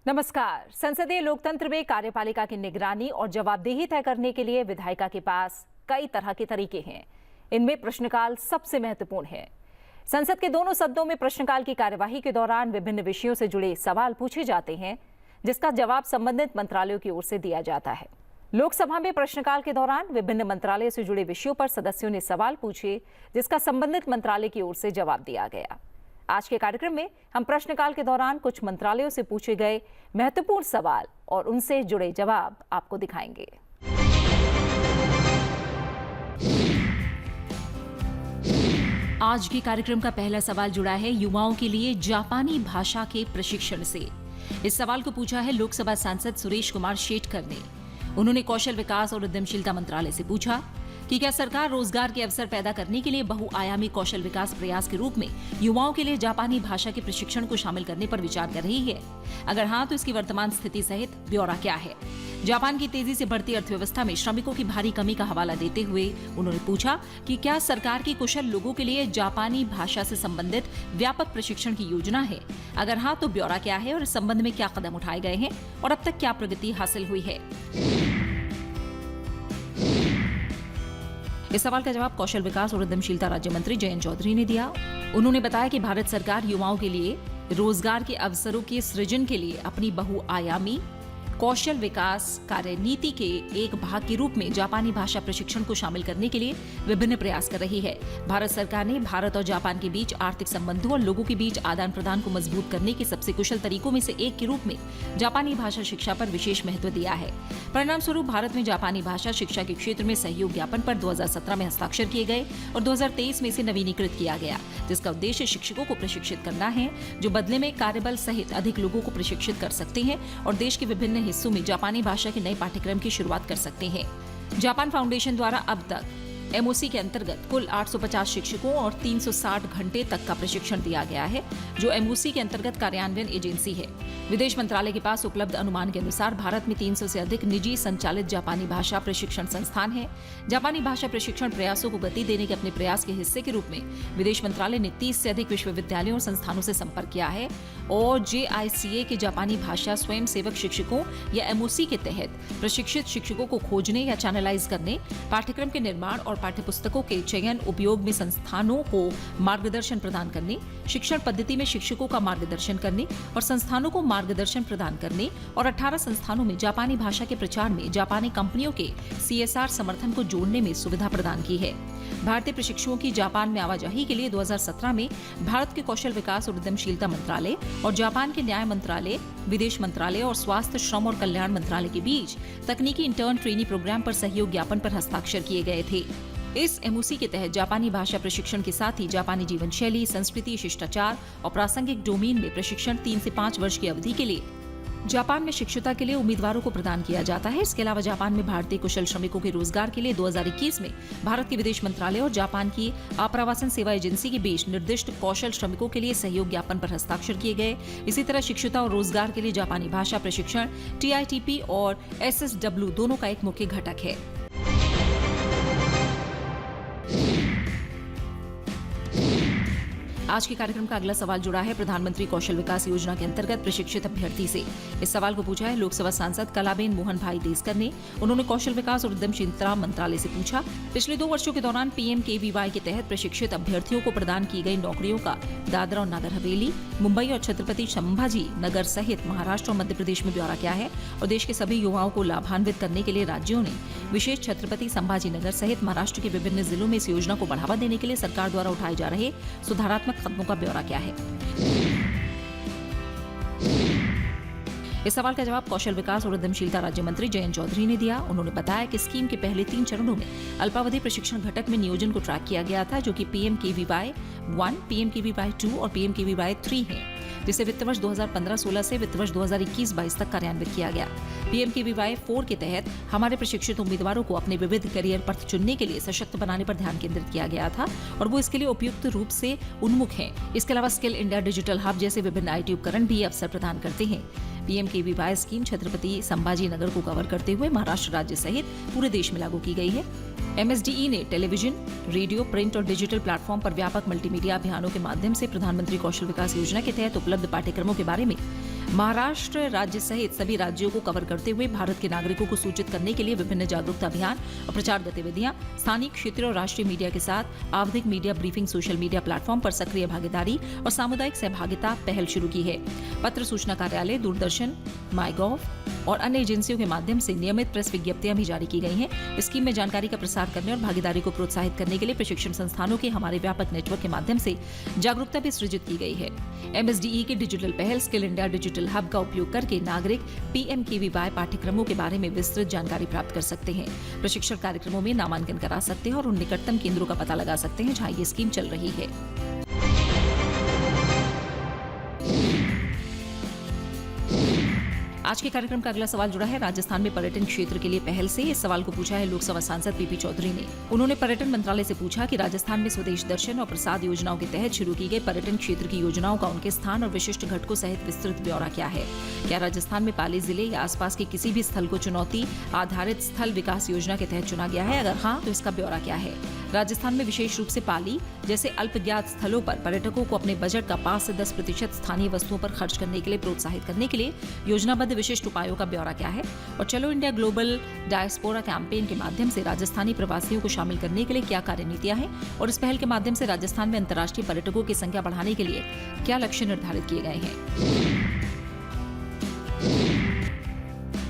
नमस्कार। संसदीय लोकतंत्र में कार्यपालिका की निगरानी और जवाबदेही तय करने के लिए विधायिका के पास कई तरह के तरीके हैं। इनमें प्रश्नकाल सबसे महत्वपूर्ण है। संसद के दोनों सदनों में प्रश्नकाल की कार्यवाही के दौरान विभिन्न विषयों से जुड़े सवाल पूछे जाते हैं, जिसका जवाब संबंधित मंत्रालयों की ओर से दिया जाता है। लोकसभा में प्रश्नकाल के दौरान विभिन्न मंत्रालयों से जुड़े विषयों पर सदस्यों ने सवाल पूछे, जिसका संबंधित मंत्रालय की ओर से जवाब दिया गया। आज के कार्यक्रम में हम प्रश्नकाल के दौरान कुछ मंत्रालयों से पूछे गए महत्वपूर्ण सवाल और उनसे जुड़े जवाब आपको दिखाएंगे। आज के कार्यक्रम का पहला सवाल जुड़ा है युवाओं के लिए जापानी भाषा के प्रशिक्षण से। इस सवाल को पूछा है लोकसभा सांसद सुरेश कुमार शेटकर ने। उन्होंने कौशल विकास और उद्यमशीलता मंत्रालय से पूछा कि क्या सरकार रोजगार के अवसर पैदा करने के लिए बहुआयामी कौशल विकास प्रयास के रूप में युवाओं के लिए जापानी भाषा के प्रशिक्षण को शामिल करने पर विचार कर रही है। अगर हाँ, तो इसकी वर्तमान स्थिति सहित ब्यौरा क्या है। जापान की तेजी से बढ़ती अर्थव्यवस्था में श्रमिकों की भारी कमी का हवाला देते हुए उन्होंने पूछा कि क्या सरकार की कुशल लोगों के लिए जापानी भाषा से संबंधित व्यापक प्रशिक्षण की योजना है। अगर हाँ, तो ब्यौरा क्या है और इस संबंध में क्या कदम उठाए गए हैं और अब तक क्या प्रगति हासिल हुई है। इस सवाल का जवाब कौशल विकास और उद्यमशीलता राज्य मंत्री जयंत चौधरी ने दिया। उन्होंने बताया कि भारत सरकार युवाओं के लिए रोजगार के अवसरों के सृजन के लिए अपनी बहुआयामी कौशल विकास कार्यनीति के एक भाग के रूप में जापानी भाषा प्रशिक्षण को शामिल करने के लिए विभिन्न प्रयास कर रही है। भारत सरकार ने भारत और जापान के बीच आर्थिक संबंधों और लोगों के बीच आदान प्रदान को मजबूत करने के सबसे कुशल तरीकों में से एक के रूप में जापानी भाषा शिक्षा पर विशेष महत्व दिया है। परिणाम स्वरूप भारत में जापानी भाषा शिक्षा के क्षेत्र में सहयोग ज्ञापन पर 2017 में हस्ताक्षर किए गए और 2023 में इसे नवीनीकृत किया गया, जिसका उद्देश्य शिक्षकों को प्रशिक्षित करना है, जो बदले में कार्यबल सहित अधिक लोगों को प्रशिक्षित कर सकते हैं और देश के विभिन्न हिस्सों में जापानी भाषा के नए पाठ्यक्रम की शुरुआत कर सकते हैं। जापान फाउंडेशन द्वारा अब तक एमओसी के अंतर्गत कुल 850 शिक्षकों और 360 घंटे तक का प्रशिक्षण दिया गया है, जो एमओसी के अंतर्गत कार्यान्वयन एजेंसी है। विदेश मंत्रालय के पास उपलब्ध अनुमान के अनुसार भारत में 300 से अधिक निजी संचालित जापानी भाषा प्रशिक्षण संस्थान हैं। जापानी भाषा प्रशिक्षण प्रयासों को गति देने के अपने प्रयास के हिस्से के रूप में विदेश मंत्रालय ने 30 से अधिक विश्वविद्यालयों और संस्थानों से संपर्क किया है और JICA के जापानी भाषा स्वयं सेवक शिक्षकों या एमओसी के तहत प्रशिक्षित शिक्षकों को खोजने या चैनलाइज करने, पाठ्यक्रम के निर्माण और पाठ्यपुस्तकों के चयन उपयोग में संस्थानों को मार्गदर्शन प्रदान करने, शिक्षण पद्धति में शिक्षकों का मार्गदर्शन करने और संस्थानों को मार्गदर्शन प्रदान करने और 18 संस्थानों में जापानी भाषा के प्रचार में जापानी कंपनियों के CSR समर्थन को जोड़ने में सुविधा प्रदान की है। भारतीय प्रशिक्षुओं की जापान में आवाजाही के लिए 2017 में भारत के कौशल विकास और उद्यमशीलता मंत्रालय और जापान के न्याय मंत्रालय, विदेश मंत्रालय और स्वास्थ्य, श्रम और कल्याण मंत्रालय के बीच तकनीकी इंटर्न ट्रेनी प्रोग्राम पर सहयोग ज्ञापन पर हस्ताक्षर किए गए थे। इस एमओसी के तहत जापानी भाषा प्रशिक्षण के साथ ही जापानी जीवन शैली, संस्कृति, शिष्टाचार और प्रासंगिक डोमेन में प्रशिक्षण 3 से 5 वर्ष की अवधि के लिए जापान में शिक्षुता के लिए उम्मीदवारों को प्रदान किया जाता है। इसके अलावा जापान में भारतीय कुशल श्रमिकों के रोजगार के लिए 2021 में भारत के विदेश मंत्रालय और जापान की आप्रवासन सेवा एजेंसी के बीच निर्दिष्ट कौशल श्रमिकों के लिए सहयोग ज्ञापन पर हस्ताक्षर किए गए। इसी तरह शिक्षुता और रोजगार के लिए जापानी भाषा प्रशिक्षण TITP और SSW दोनों का एक मुख्य घटक है। आज के कार्यक्रम का अगला सवाल जुड़ा है प्रधानमंत्री कौशल विकास योजना के अंतर्गत प्रशिक्षित अभ्यर्थी से। इस सवाल को पूछा है लोकसभा सांसद कलाबेन मोहन भाई देसकर ने। उन्होंने कौशल विकास और उद्यमशीलता मंत्रालय से पूछा, पिछले 2 वर्षों के दौरान PMKVY के तहत प्रशिक्षित अभ्यर्थियों को प्रदान की गई नौकरियों का दादरा और नगर हवेली, मुंबई और छत्रपति संभाजी नगर सहित महाराष्ट्र और मध्य प्रदेश में ब्यौरा क्या है और देश के सभी युवाओं को लाभान्वित करने के लिए राज्यों ने विशेष छत्रपति संभाजी नगर सहित महाराष्ट्र के विभिन्न जिलों में इस योजना को बढ़ावा देने के लिए सरकार द्वारा उठाए जा रहे सुधारात्मक कदमों का ब्यौरा क्या है। इस सवाल का जवाब कौशल विकास और उद्यमशीलता राज्य मंत्री जयंत चौधरी ने दिया। उन्होंने बताया कि स्कीम के पहले 3 चरणों में अल्पावधि प्रशिक्षण घटक में नियोजन को ट्रैक किया गया था, जो कि PMKVY 1, PMKVY 2 और PMKVY 3 है, जिसे वित्त वर्ष 2015-16 से वित्त वर्ष 2021-22 तक कार्यान्वित किया गया। PMKVY 4 के तहत हमारे प्रशिक्षित उम्मीदवारों को अपने विविध करियर पथ चुनने के लिए सशक्त बनाने पर ध्यान केंद्रित किया गया था और वो इसके लिए उपयुक्त रूप से उन्मुख हैं। इसके अलावा स्किल इंडिया डिजिटल हब जैसे विभिन्न IT उपकरण भी अवसर प्रदान करते हैं। PMKVY स्कीम छत्रपति संभाजी नगर को कवर करते हुए महाराष्ट्र राज्य सहित पूरे देश में लागू की गई है। MSDE ने टेलीविजन, रेडियो, प्रिंट और डिजिटल प्लेटफॉर्म पर व्यापक मल्टीमीडिया अभियानों के माध्यम से प्रधानमंत्री कौशल विकास योजना के तहत उपलब्ध पाठ्यक्रमों के बारे में महाराष्ट्र राज्य सहित सभी राज्यों को कवर करते हुए भारत के नागरिकों को सूचित करने के लिए विभिन्न जागरूकता अभियान और प्रचार गतिविधियां स्थानीय, क्षेत्रीय और राष्ट्रीय मीडिया के साथ आवधिक media briefing, social media platform पर सक्रिय भागीदारी और सामुदायिक सहभागिता पहल शुरू की है। पत्र सूचना कार्यालय, दूरदर्शन, माईगॉव और अन्य एजेंसियों के माध्यम से नियमित प्रेस विज्ञप्तियां भी जारी की गई हैं। स्कीम में जानकारी का प्रसार करने और भागीदारी को प्रोत्साहित करने के लिए प्रशिक्षण संस्थानों के हमारे व्यापक नेटवर्क के माध्यम से जागरूकता भी सृजित की गई है। MSDE के डिजिटल पहल स्किल इंडिया डिजिटल हब का उपयोग करके नागरिक PMKVY पाठ्यक्रमों के बारे में विस्तृत जानकारी प्राप्त कर सकते हैं। प्रशिक्षण कार्यक्रमों में नामांकन करा सकते हैं और उन निकटतम केंद्रों का पता लगा सकते हैं जहां ये स्कीम चल रही है। आज के कार्यक्रम का अगला सवाल जुड़ा है राजस्थान में पर्यटन क्षेत्र के लिए पहल से। इस सवाल को पूछा है लोकसभा सांसद PP चौधरी ने। उन्होंने पर्यटन मंत्रालय से पूछा कि राजस्थान में स्वदेश दर्शन और प्रसाद योजनाओं के तहत शुरू की गई पर्यटन क्षेत्र की योजनाओं का उनके स्थान और विशिष्ट घटकों सहित विस्तृत ब्यौरा क्या है। क्या राजस्थान में पाली जिले या आसपास के किसी भी स्थल को चुनौती आधारित स्थल विकास योजना के तहत चुना गया है? अगर हाँ, तो इसका ब्यौरा क्या है? राजस्थान में विशेष रूप से पाली जैसे अल्पज्ञात स्थलों पर पर्यटकों को अपने बजट का 5 से 10% स्थानीय वस्तुओं पर खर्च करने के लिए प्रोत्साहित करने के लिए योजनाबद्ध विशिष्ट उपायों का ब्यौरा क्या है? और चलो इंडिया ग्लोबल डायस्पोरा कैंपेन के माध्यम से राजस्थानी प्रवासियों को शामिल करने के लिए क्या कार्यनीतियां हैं? और इस पहल के माध्यम से राजस्थान में अंतर्राष्ट्रीय पर्यटकों की संख्या बढ़ाने के लिए क्या लक्ष्य निर्धारित किए गए हैं?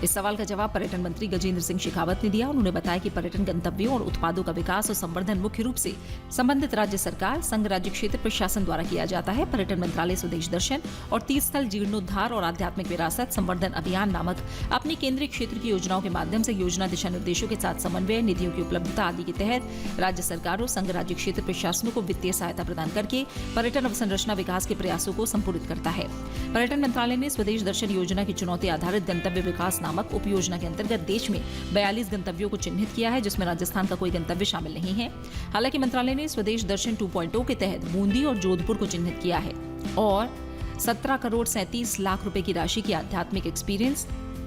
इस सवाल का जवाब पर्यटन मंत्री गजेंद्र सिंह शेखावत ने दिया। उन्होंने बताया कि पर्यटन गंतव्यों और उत्पादों का विकास और संवर्धन मुख्य रूप से संबंधित राज्य सरकार, संघ राज्य क्षेत्र प्रशासन द्वारा किया जाता है। पर्यटन मंत्रालय स्वदेश दर्शन और 30 स्थल जीर्णोद्धार और आध्यात्मिक विरासत संवर्धन अभियान नामक अपनी केंद्रीय क्षेत्र की योजनाओं के माध्यम से योजना दिशा निर्देशों के साथ समन्वय, निधियों की उपलब्धता आदि के तहत राज्य सरकारों, संघ राज्य क्षेत्र प्रशासनों को वित्तीय सहायता प्रदान करके पर्यटन अवसंरचना विकास के प्रयासों को संपूर्णित करता है। पर्यटन मंत्रालय ने स्वदेश दर्शन योजना की चुनौती आधारित गंतव्य विकास नामक उप योजना के अंतर्गत देश में 42 गंतव्यों को चिन्हित किया है, जिसमें राजस्थान का कोई गंतव्य शामिल नहीं है। हालांकि मंत्रालय ने स्वदेश दर्शन 2.0 के तहत बूंदी और जोधपुर को चिन्हित किया है और 17 करोड़ 37 लाख रुपए की राशि की आध्यात्मिक एक्सपीरियंस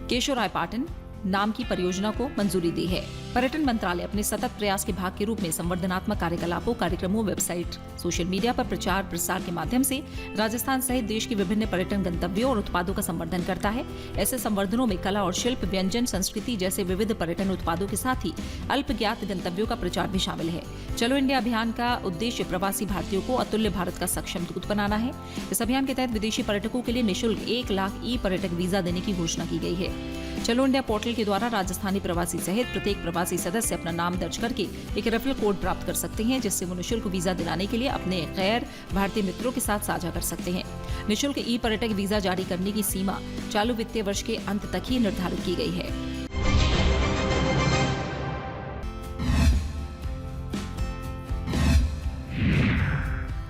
केशोरायपाटन नाम की परियोजना को मंजूरी दी है। पर्यटन मंत्रालय अपने सतत प्रयास के भाग के रूप में संवर्धनात्मक कार्यकलापों, कार्यक्रमों, वेबसाइट, सोशल मीडिया पर प्रचार प्रसार के माध्यम से राजस्थान सहित देश के विभिन्न पर्यटन गंतव्यों और उत्पादों का संवर्धन करता है। ऐसे संवर्धनों में कला और शिल्प, व्यंजन, संस्कृति जैसे विविध पर्यटन उत्पादों के साथ ही अल्पज्ञात गंतव्यों का प्रचार भी शामिल है। चलो इंडिया अभियान का उद्देश्य प्रवासी भारतीयों को अतुल्य भारत का सक्षम दूत बनाना है। इस अभियान के तहत विदेशी पर्यटकों के लिए निःशुल्क 1 लाख पर्यटक वीजा देने की घोषणा की गई है। चलो इंडिया पोर्टल के द्वारा राजस्थानी प्रवासी सहित प्रत्येक प्रवासी सदस्य अपना नाम दर्ज करके एक रेफरल कोड प्राप्त कर सकते हैं, जिससे वो निःशुल्क वीजा दिलाने के लिए अपने गैर भारतीय मित्रों के साथ साझा कर सकते हैं। निःशुल्क पर्यटक वीजा जारी करने की सीमा चालू वित्तीय वर्ष के अंत तक ही निर्धारित की गई है।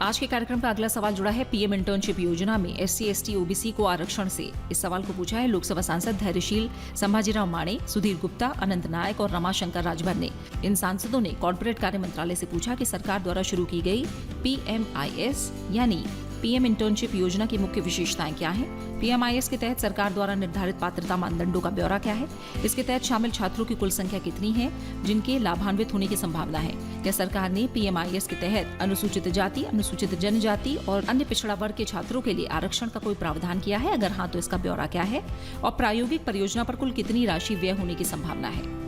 आज के कार्यक्रम का अगला सवाल जुड़ा है PM इंटर्नशिप योजना में SC, ST, OBC को आरक्षण से। इस सवाल को पूछा है लोकसभा सांसद धैर्यशील संभाजीराव माणे, सुधीर गुप्ता, अनंत नायक और रमाशंकर राजभर ने। इन सांसदों ने कॉर्पोरेट कार्य मंत्रालय से पूछा कि सरकार द्वारा शुरू की गई PMIS यानी PM इंटर्नशिप योजना की मुख्य विशेषताएं क्या हैं? PMIS के तहत सरकार द्वारा निर्धारित पात्रता मानदंडों का ब्यौरा क्या है? इसके तहत शामिल छात्रों की कुल संख्या कितनी है जिनके लाभान्वित होने की संभावना है? क्या सरकार ने PMIS के तहत अनुसूचित जाति, अनुसूचित जनजाति और अन्य पिछड़ा वर्ग के छात्रों के लिए आरक्षण का कोई प्रावधान किया है? अगर हाँ, तो इसका ब्यौरा क्या है? और प्रायोगिक परियोजना पर कुल कितनी राशि व्यय होने की संभावना है?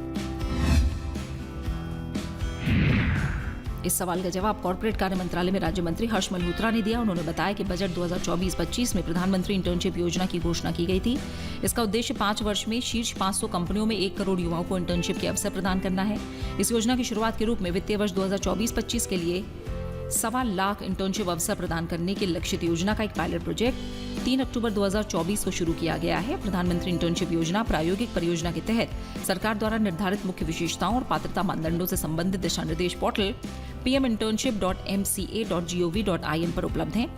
इस सवाल का जवाब कॉर्पोरेट कार्य मंत्रालय में राज्य मंत्री हर्ष मल्होत्रा ने दिया। उन्होंने बताया कि बजट 2024-25 में प्रधानमंत्री इंटर्नशिप योजना की घोषणा की गई थी। इसका उद्देश्य 5 वर्ष में शीर्ष 500 कंपनियों में 1 करोड़ युवाओं को इंटर्नशिप के अवसर प्रदान करना है। इस योजना की शुरुआत के रूप में वित्तीय वर्ष 2024-25 के लिए 1.25 लाख इंटर्नशिप अवसर प्रदान करने के लक्षित योजना का एक पायलट प्रोजेक्ट 3 अक्टूबर 2024 को शुरू किया गया है। प्रधानमंत्री इंटर्नशिप योजना प्रायोगिक परियोजना के तहत सरकार द्वारा निर्धारित मुख्य विशेषताओं और पात्रता मानदंडों से संबंधित दिशा निर्देश पोर्टल pminternship.mca.gov.in पर उपलब्ध है।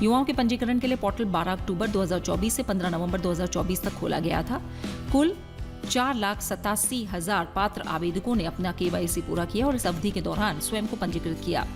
युवाओं के पंजीकरण के लिए पोर्टल 12 अक्टूबर 2024 से 15 नवंबर 2024 तक खोला गया था। कुल 4,87,000 पात्र आवेदकों ने अपना KYC पूरा किया और इस अवधि के दौरान स्वयं को पंजीकृत किया।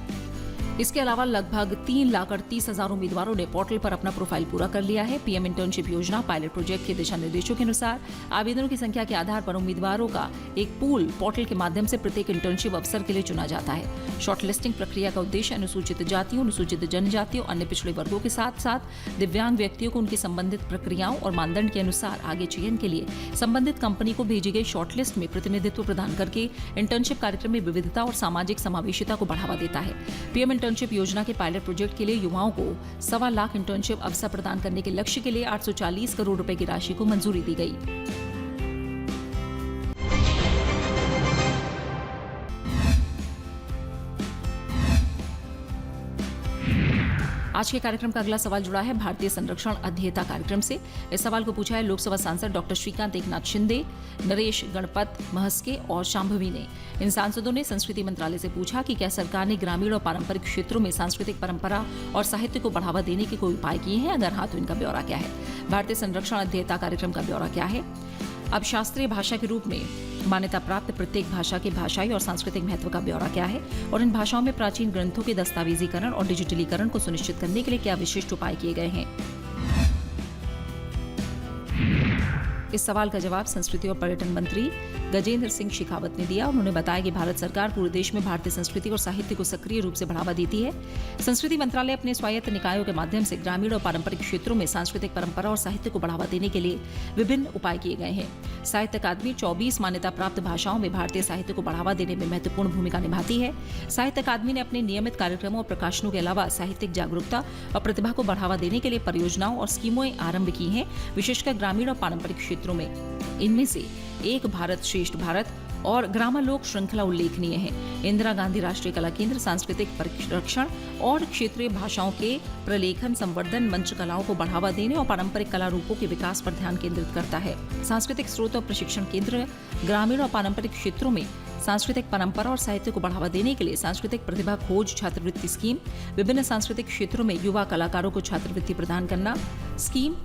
इसके अलावा लगभग 3,38,000 उम्मीदवारों ने पोर्टल पर अपना प्रोफाइल पूरा कर लिया है। पीएम इंटर्नशिप योजना पायलट प्रोजेक्ट के दिशा निर्देशों के अनुसार आवेदनों की संख्या के आधार पर उम्मीदवारों का एक पूल पोर्टल के माध्यम से प्रत्येक इंटर्नशिप अवसर के लिए चुना जाता है। शॉर्टलिस्टिंग प्रक्रिया का उद्देश्य अनुसूचित जातियों, अनुसूचित जनजातियों, अन्य पिछड़े वर्गों के साथ साथ दिव्यांग व्यक्तियों को उनकी संबंधित प्रक्रियाओं और मानदंड के अनुसार आगे चयन के लिए संबंधित कंपनी को भेजी गई शॉर्टलिस्ट में प्रतिनिधित्व प्रदान करके इंटर्नशिप कार्यक्रम में विविधता और सामाजिक समावेशिता को बढ़ावा देता है। पीएम इंटर्नशिप योजना के पायलट प्रोजेक्ट के लिए युवाओं को 1.25 लाख इंटर्नशिप अवसर प्रदान करने के लक्ष्य के लिए 840 करोड़ रुपए की राशि को मंजूरी दी गई। आज के कार्यक्रम का अगला सवाल जुड़ा है भारतीय संरक्षण अध्येता कार्यक्रम से। इस सवाल को पूछा है लोकसभा सांसद डॉक्टर श्रीकांत एकनाथ शिंदे, नरेश गणपत महस्के और शांभवी ने। इन सांसदों ने संस्कृति मंत्रालय से पूछा कि क्या सरकार ने ग्रामीण और पारंपरिक क्षेत्रों में सांस्कृतिक परंपरा और साहित्य को बढ़ावा देने के कोई उपाय किए हैं। अगर हाँ तो इनका ब्यौरा क्या है। भारतीय संरक्षण अध्येता कार्यक्रम का ब्यौरा क्या है। अब शास्त्रीय भाषा के रूप में मान्यता प्राप्त प्रत्येक भाषा के भाषाई और सांस्कृतिक महत्व का ब्यौरा क्या है और इन भाषाओं में प्राचीन ग्रंथों के दस्तावेजीकरण और डिजिटलीकरण को सुनिश्चित करने के लिए क्या विशिष्ट उपाय किए गए हैं। इस सवाल का जवाब संस्कृति और पर्यटन मंत्री गजेंद्र सिंह शेखावत ने दिया। उन्होंने बताया कि भारत सरकार पूरे देश में भारतीय संस्कृति और साहित्य को सक्रिय रूप से बढ़ावा देती है। संस्कृति मंत्रालय अपने स्वायत्त निकायों के माध्यम से ग्रामीण और पारंपरिक क्षेत्रों में सांस्कृतिक परंपरा और साहित्य को बढ़ावा देने के लिए विभिन्न उपाय किए गए हैं। साहित्य अकादमी 24 मान्यता प्राप्त भाषाओं में भारतीय साहित्य को बढ़ावा देने में महत्वपूर्ण भूमिका निभाती है। साहित्य अकादमी ने अपने नियमित कार्यक्रमों और प्रकाशनों के अलावा साहित्यिक जागरूकता और प्रतिभा को बढ़ावा देने के लिए परियोजनाओं और स्कीमें आरंभ की हैं, विशेषकर ग्रामीण और पारंपरिक क्षेत्रों में। इनमें से एक भारत श्रेष्ठ भारत और ग्रामालोक श्रृंखला उल्लेखनीय है। इंदिरा गांधी राष्ट्रीय कला केंद्र सांस्कृतिक परिरक्षण और क्षेत्रीय भाषाओं के प्रलेखन, संवर्धन, मंच कलाओं को बढ़ावा देने और पारंपरिक कला रूपों के विकास पर ध्यान केंद्रित करता है। सांस्कृतिक स्रोत और प्रशिक्षण केंद्र ग्रामीण और पारंपरिक क्षेत्रों में सांस्कृतिक परंपरा और साहित्य को बढ़ावा देने के लिए सांस्कृतिक प्रतिभा खोज छात्रवृत्ति स्कीम, विभिन्न सांस्कृतिक क्षेत्रों में युवा कलाकारों को छात्रवृत्ति प्रदान करना स्कीम,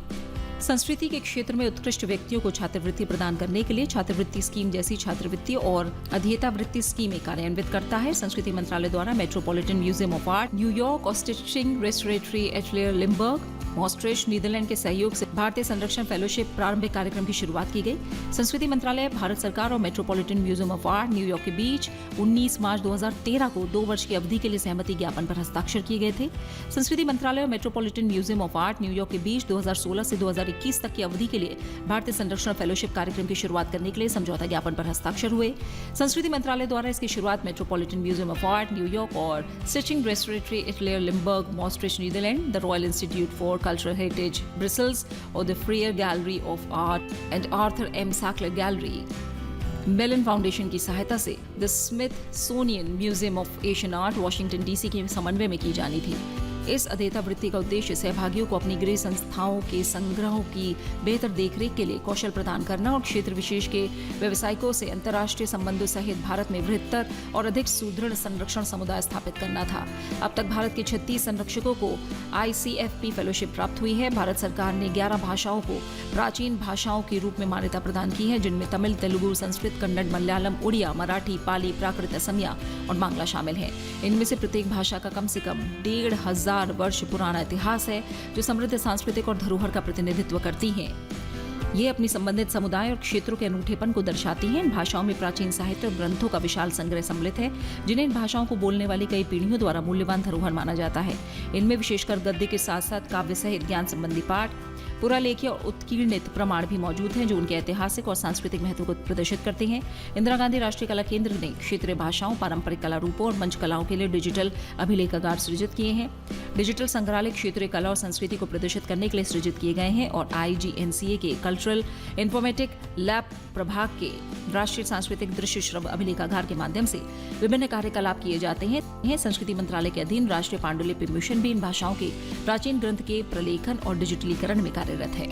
संस्कृति के क्षेत्र में उत्कृष्ट व्यक्तियों को छात्रवृत्ति प्रदान करने के लिए छात्रवृत्ति स्कीम जैसी छात्रवृत्ति और अध्येता वृत्ति स्कीमें कार्यान्वित करता है। संस्कृति मंत्रालय द्वारा मेट्रोपॉलिटन म्यूजियम ऑफ आर्ट, न्यूयॉर्क York Stichting Restauratie Atelier Limburg, Maastricht, Netherlands के सहयोग से भारतीय संरक्षण फेलोशिप प्रारंभिक कार्यक्रम की शुरुआत की गई। संस्कृति मंत्रालय, भारत सरकार और metropolitan Museum of Art, New York के बीच 19 मार्च 2013 को 2 वर्ष की अवधि के लिए सहमति ज्ञापन पर हस्ताक्षर किए गए थे। संस्कृति मंत्रालय और metropolitan Museum of Art, New York के बीच 2016 से 2021 तक की अवधि के लिए भारतीय संरक्षण फेलोशिप कार्यक्रम की शुरुआत करने के लिए समझौता ज्ञापन पर हस्ताक्षर हुए। संस्कृति मंत्रालय द्वारा इसकी शुरुआत मेट्रोपॉलिटन म्यूजियम ऑफ आर्ट, न्यूयॉर्क York Stichting Restauratie Atelier Limburg, Maastricht, Netherlands, the Royal Institute for Cultural Heritage Brussels और the Freer Gallery of Art and Arthur M Sackler Gallery Mellon Foundation की सहायता से the Smithsonian Museum of Asian Art, Washington DC के समन्वय में की जानी थी। इस अध्येता वृत्ति का उद्देश्य सहभागियों को अपनी गृह संस्थाओं के संग्रहों की बेहतर देखरेख के लिए कौशल प्रदान करना और क्षेत्र विशेष के व्यवसायिकों से अंतर्राष्ट्रीय संबंधों सहित भारत में बृहत्तर और अधिक सुदृढ़ संरक्षण समुदाय स्थापित करना था। अब तक भारत के 36 संरक्षकों को ICFP फेलोशिप प्राप्त हुई है। भारत सरकार ने 11 भाषाओं को प्राचीन भाषाओं के रूप में मान्यता प्रदान की है, जिनमें तमिल, तेलुगु, संस्कृत, कन्नड़, मलयालम, उड़िया, मराठी, पाली, प्राकृत, असमिया और बांग्ला शामिल हैं। इनमें से प्रत्येक भाषा का कम से कम 1500 वर्ष पुराना इतिहास है, जो समृद्ध सांस्कृतिक और धरोहर का प्रतिनिधित्व करती हैं। ये अपनी संबंधित समुदाय और क्षेत्रों के अनूठेपन को दर्शाती हैं। इन भाषाओं में प्राचीन साहित्य और ग्रंथों का विशाल संग्रह सम्मिलित है, जिन्हें इन भाषाओं को बोलने वाली कई पीढ़ियों द्वारा मूल्यवान धरोहर माना जाता है। इनमें विशेषकर गद्य के साथ साथ काव्य सहित ज्ञान संबंधी पाठ, पुरालेख्य और उत्कीर्णित प्रमाण भी मौजूद हैं, जो उनके ऐतिहासिक और सांस्कृतिक महत्व को प्रदर्शित करते हैं। इंदिरा गांधी राष्ट्रीय कला केंद्र ने क्षेत्रीय भाषाओं, पारंपरिक कला रूपों और मंच कलाओं के लिए डिजिटल अभिलेखागार सृजित किए हैं। डिजिटल संग्रहालय क्षेत्रीय कला और संस्कृति को प्रदर्शित करने के लिए सृजित किए गए हैं और IGNCA के कल्चरल इन्फॉर्मेटिक लैब प्रभाग के राष्ट्रीय सांस्कृतिक दृश्य श्रव्य अभिलेखागार के माध्यम से विभिन्न कार्यकलाप किए जाते हैं। संस्कृति मंत्रालय के अधीन राष्ट्रीय पांडुलिपि मिशन भी इन भाषाओं के प्राचीन ग्रंथ के प्रलेखन और डिजिटलीकरण में कार्यरत है।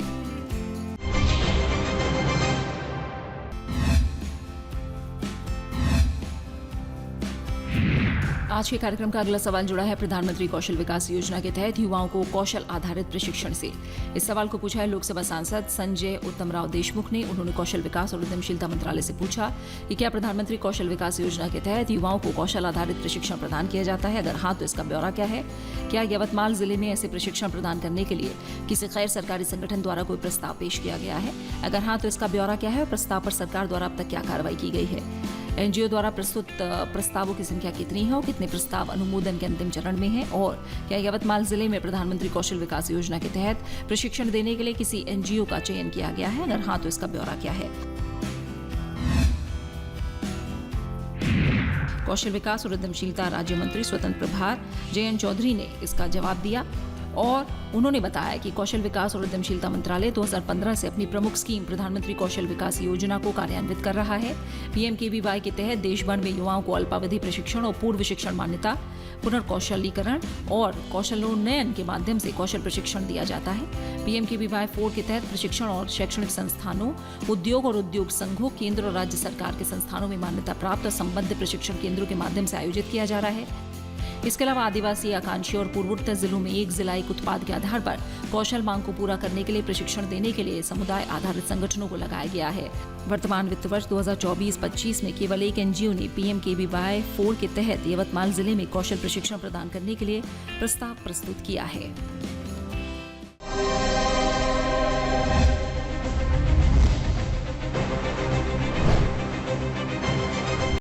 आज के कार्यक्रम का अगला सवाल जुड़ा है प्रधानमंत्री कौशल विकास योजना के तहत युवाओं को कौशल आधारित प्रशिक्षण से। इस सवाल को पूछा है लोकसभा सांसद संजय उत्तमराव देशमुख ने। उन्होंने कौशल विकास और उद्यमशीलता मंत्रालय से पूछा कि क्या प्रधानमंत्री कौशल विकास योजना के तहत युवाओं को कौशल आधारित प्रशिक्षण प्रदान किया जाता है, अगर हाँ तो इसका ब्यौरा क्या है। क्या यवतमाल जिले में ऐसे प्रशिक्षण प्रदान करने के लिए किसी गैर सरकारी संगठन द्वारा कोई प्रस्ताव पेश किया गया है, अगर हाँ तो इसका ब्यौरा क्या है और प्रस्ताव पर सरकार द्वारा अब तक क्या कार्रवाई की गई है। एनजीओ द्वारा प्रस्तुत प्रस्तावों की संख्या कितनी है और कितने प्रस्ताव अनुमोदन के अंतिम चरण में हैं, और क्या यवतमाल जिले में प्रधानमंत्री कौशल विकास योजना के तहत प्रशिक्षण देने के लिए किसी एनजीओ का चयन किया गया है, अगर हाँ तो इसका ब्यौरा क्या है। कौशल विकास और उद्यमशीलता राज्य मंत्री स्वतंत्र प्रभार जयंत चौधरी ने इसका जवाब दिया और उन्होंने बताया कि कौशल विकास और उद्यमशीलता मंत्रालय 2015 से अपनी प्रमुख स्कीम प्रधानमंत्री कौशल विकास योजना को कार्यान्वित कर रहा है। पीएमकेवीवाई के तहत देश भर में युवाओं को अल्पावधि प्रशिक्षण और पूर्व शिक्षण मान्यता, पुनर्कौशलीकरण और कौशलोन्नयन के माध्यम से कौशल प्रशिक्षण दिया जाता है। पीएमकेवीवाई 4 के तहत प्रशिक्षण और शैक्षणिक संस्थानों, उद्योग और उद्योग संघों, केंद्र और राज्य सरकार के संस्थानों में मान्यता प्राप्त और संबद्ध प्रशिक्षण केंद्रों के माध्यम से आयोजित किया जा रहा है। इसके अलावा आदिवासी, आकांक्षी और पूर्वोत्तर जिलों में एक जिला एक उत्पाद के आधार पर कौशल मांग को पूरा करने के लिए प्रशिक्षण देने के लिए समुदाय आधारित संगठनों को लगाया गया है। वर्तमान वित्त वर्ष 2024-25 में केवल एक एनजीओ ने पीएमकेवीवाई 4 के तहत यवतमाल जिले में कौशल प्रशिक्षण प्रदान करने के लिए प्रस्ताव प्रस्तुत किया है।